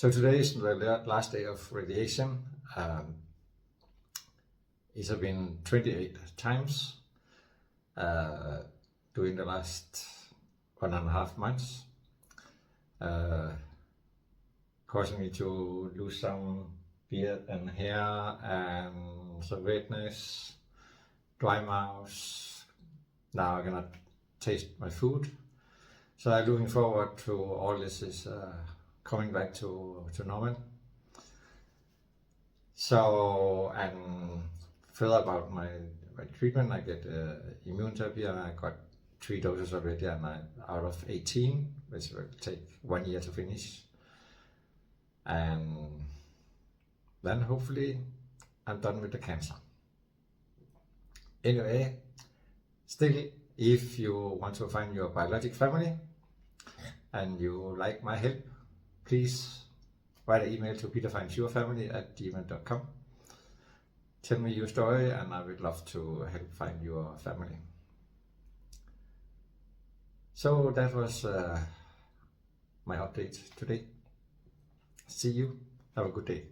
So today is the last day of radiation. It has been 28 times during the last 1.5 months, causing me to lose some beard and hair and some redness, dry mouth. Now I cannot taste my food. So I'm looking forward to all this is coming back to normal. So, and further about my treatment, I get immune therapy, and I got 3 doses already, and I'm out of 18, which will take 1 year to finish. And then hopefully I'm done with the cancer. Anyway, still, if you want to find your biologic family and you like my help, please write an email to peterfindsyourfamily@gmail.com. Tell me your story and I would love to help find your family. So that was my update today. See you. Have a good day.